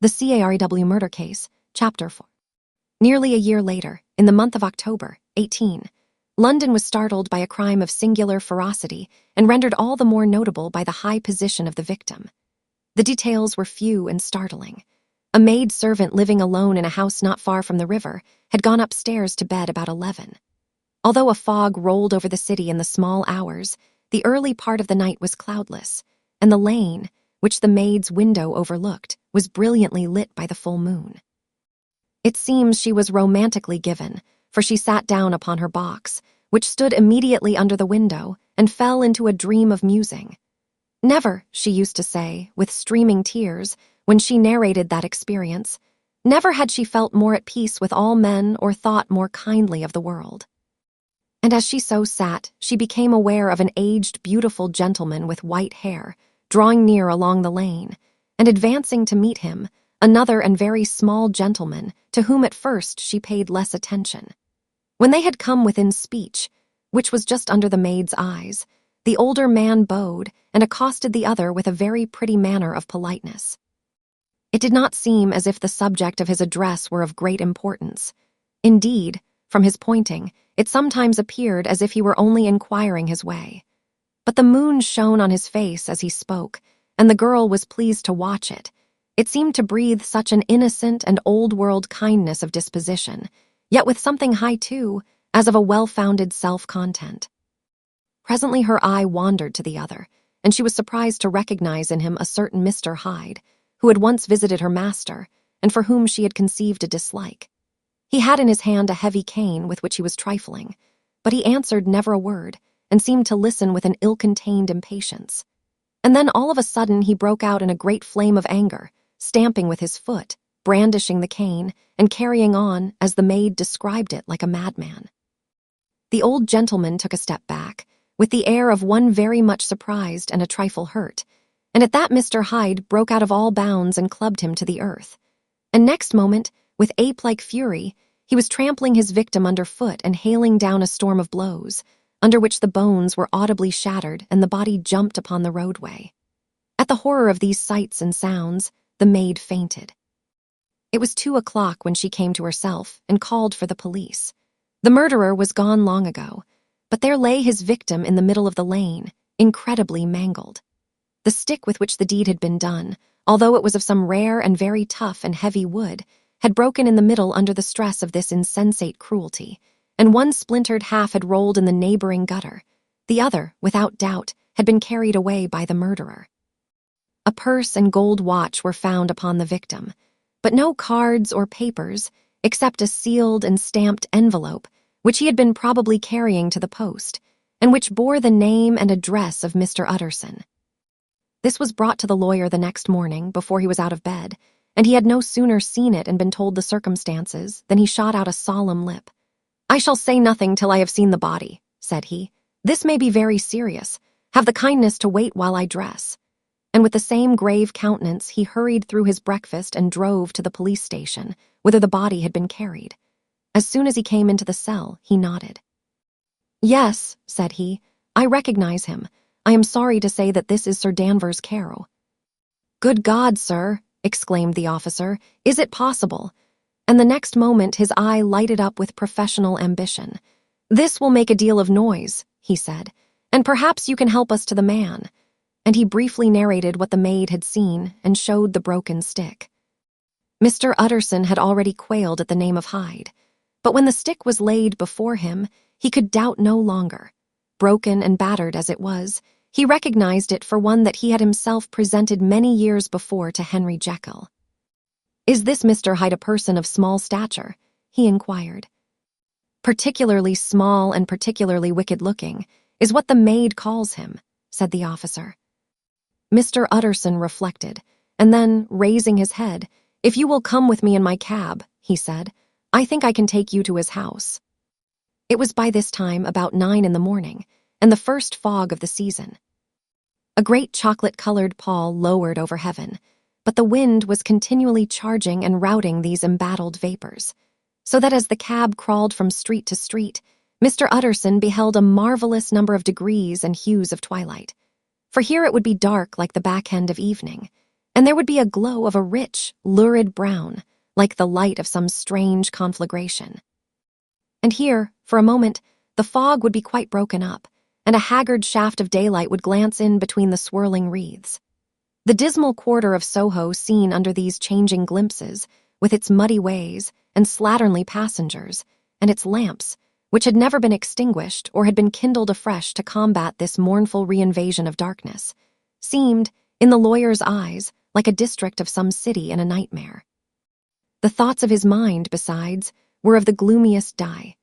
The Carew Murder Case, Chapter 4. Nearly a year later, in the month of October, 18, London was startled by a crime of singular ferocity and rendered all the more notable by the high position of the victim. The details were few and startling. A maid-servant living alone in a house not far from the river had gone upstairs to bed about 11. Although a fog rolled over the city in the small hours, the early part of the night was cloudless, and the lane, which the maid's window overlooked, was brilliantly lit by the full moon. It seems she was romantically given, for she sat down upon her box, which stood immediately under the window, and fell into a dream of musing. Never, she used to say, with streaming tears, when she narrated that experience, never had she felt more at peace with all men or thought more kindly of the world. And as she so sat, she became aware of an aged, beautiful gentleman with white hair, drawing near along the lane, and advancing to meet him, another and very small gentleman, to whom at first she paid less attention. When they had come within speech, which was just under the maid's eyes, the older man bowed and accosted the other with a very pretty manner of politeness. It did not seem as if the subject of his address were of great importance. Indeed, from his pointing, it sometimes appeared as if he were only inquiring his way. But the moon shone on his face as he spoke, and the girl was pleased to watch it. It seemed to breathe such an innocent and old-world kindness of disposition, yet with something high too, as of a well-founded self-content. Presently her eye wandered to the other, and she was surprised to recognize in him a certain Mr. Hyde, who had once visited her master, and for whom she had conceived a dislike. He had in his hand a heavy cane with which he was trifling, but he answered never a word, and seemed to listen with an ill-contained impatience. And then all of a sudden he broke out in a great flame of anger, stamping with his foot, brandishing the cane, and carrying on, as the maid described it, like a madman. The old gentleman took a step back, with the air of one very much surprised and a trifle hurt, and at that Mr. Hyde broke out of all bounds and clubbed him to the earth. And next moment, with ape-like fury, he was trampling his victim underfoot and hailing down a storm of blows, under which the bones were audibly shattered and the body jumped upon the roadway. At the horror of these sights and sounds, the maid fainted. It was 2 o'clock when she came to herself and called for the police. The murderer was gone long ago, but there lay his victim in the middle of the lane, incredibly mangled. The stick with which the deed had been done, although it was of some rare and very tough and heavy wood, had broken in the middle under the stress of this insensate cruelty, and one splintered half had rolled in the neighboring gutter. The other, without doubt, had been carried away by the murderer. A purse and gold watch were found upon the victim, but no cards or papers, except a sealed and stamped envelope, which he had been probably carrying to the post, and which bore the name and address of Mr. Utterson. This was brought to the lawyer the next morning before he was out of bed, and he had no sooner seen it and been told the circumstances than he shot out a solemn lip. "I shall say nothing till I have seen the body," said he. "This may be very serious. Have the kindness to wait while I dress." And with the same grave countenance he hurried through his breakfast and drove to the police station, whither the body had been carried. As soon as he came into the cell, he nodded. "Yes," said he, "I recognize him. I am sorry to say that this is Sir Danvers Carew." "Good God, sir!" exclaimed the officer. "Is it possible?" And the next moment his eye lighted up with professional ambition. "This will make a deal of noise," he said, "and perhaps you can help us to the man." And he briefly narrated what the maid had seen and showed the broken stick. Mr. Utterson had already quailed at the name of Hyde, but when the stick was laid before him, he could doubt no longer. Broken and battered as it was, he recognized it for one that he had himself presented many years before to Henry Jekyll. "Is this Mr. Hyde a person of small stature?" he inquired. "Particularly small and particularly wicked-looking is what the maid calls him," said the officer. Mr. Utterson reflected, and then, raising his head, "If you will come with me in my cab," he said, "I think I can take you to his house." It was by this time about 9 in the morning, and the first fog of the season. A great chocolate-colored pall lowered over heaven, but the wind was continually charging and routing these embattled vapors, so that as the cab crawled from street to street, Mr. Utterson beheld a marvelous number of degrees and hues of twilight. For here it would be dark like the back end of evening, and there would be a glow of a rich, lurid brown, like the light of some strange conflagration. And here, for a moment, the fog would be quite broken up, and a haggard shaft of daylight would glance in between the swirling wreaths. The dismal quarter of Soho seen under these changing glimpses, with its muddy ways and slatternly passengers, and its lamps, which had never been extinguished or had been kindled afresh to combat this mournful reinvasion of darkness, seemed, in the lawyer's eyes, like a district of some city in a nightmare. The thoughts of his mind, besides, were of the gloomiest dye,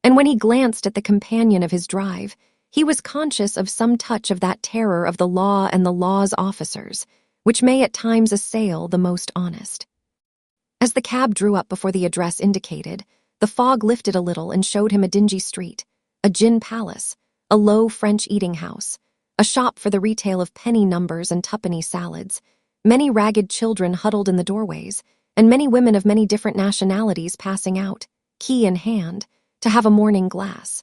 and when he glanced at the companion of his drive, he was conscious of some touch of that terror of the law and the law's officers, which may at times assail the most honest. As the cab drew up before the address indicated, the fog lifted a little and showed him a dingy street, a gin palace, a low French eating house, a shop for the retail of penny numbers and tuppenny salads, many ragged children huddled in the doorways, and many women of many different nationalities passing out, key in hand, to have a morning glass.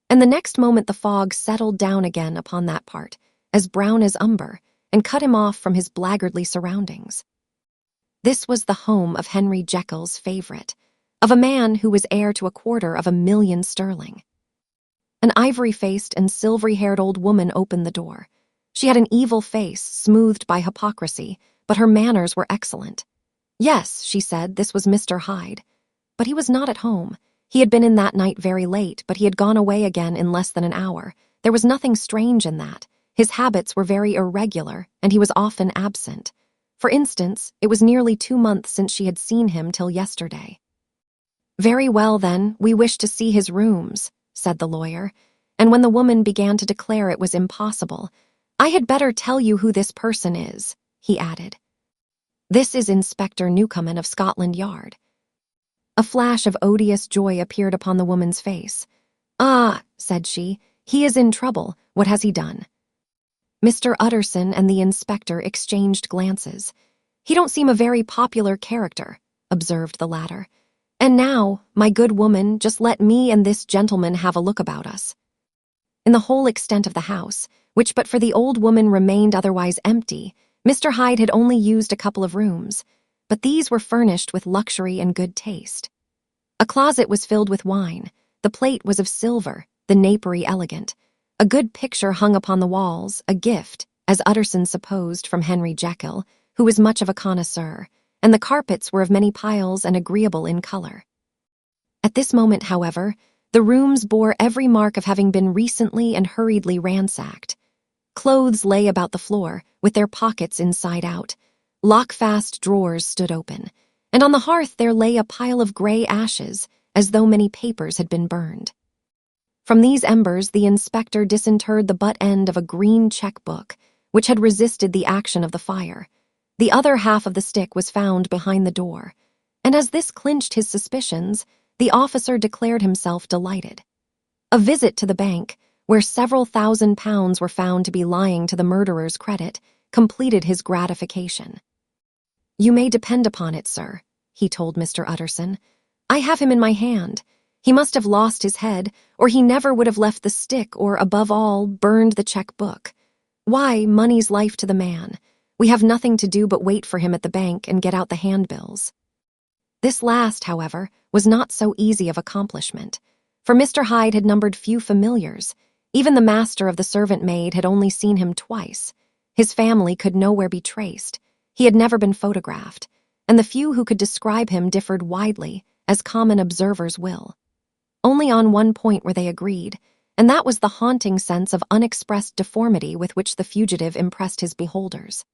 And the next moment the fog settled down again upon that part, as brown as umber, and cut him off from his blackguardly surroundings. This was the home of Henry Jekyll's favorite, of a man who was heir to 250,000 sterling. An ivory-faced and silvery-haired old woman opened the door. She had an evil face, smoothed by hypocrisy, but her manners were excellent. Yes, she said, this was Mr. Hyde. But he was not at home. He had been in that night very late, but he had gone away again in less than an hour. There was nothing strange in that. His habits were very irregular, and he was often absent. For instance, it was nearly 2 months since she had seen him till yesterday. Very well, then, we wish to see his rooms, said the lawyer, and when the woman began to declare it was impossible, I had better tell you who this person is, he added. This is Inspector Newcomen of Scotland Yard. A flash of odious joy appeared upon the woman's face. Ah, said she, he is in trouble. What has he done? Mr. Utterson and the inspector exchanged glances. He don't seem a very popular character, observed the latter. And now, my good woman, just let me and this gentleman have a look about us. In the whole extent of the house, which but for the old woman remained otherwise empty, Mr. Hyde had only used a couple of rooms, but these were furnished with luxury and good taste. A closet was filled with wine, the plate was of silver, the napery elegant. A good picture hung upon the walls, a gift, as Utterson supposed, from Henry Jekyll, who was much of a connoisseur, and the carpets were of many piles and agreeable in color. At this moment, however, the rooms bore every mark of having been recently and hurriedly ransacked. Clothes lay about the floor, with their pockets inside out. Lock-fast drawers stood open, and on the hearth there lay a pile of gray ashes, as though many papers had been burned. From these embers the inspector disinterred the butt end of a green check-book, which had resisted the action of the fire. The other half of the stick was found behind the door, and as this clinched his suspicions, the officer declared himself delighted. A visit to the bank, where several £1,000s were found to be lying to the murderer's credit, completed his gratification. You may depend upon it, sir, he told Mr. Utterson. I have him in my hand. He must have lost his head, or he never would have left the stick or, above all, burned the check-book. Why, money's life to the man. We have nothing to do but wait for him at the bank and get out the handbills. This last, however, was not so easy of accomplishment, for Mr. Hyde had numbered few familiars. Even the master of the servant maid had only seen him twice. His family could nowhere be traced. He had never been photographed, and the few who could describe him differed widely, as common observers will. Only on one point were they agreed, and that was the haunting sense of unexpressed deformity with which the fugitive impressed his beholders.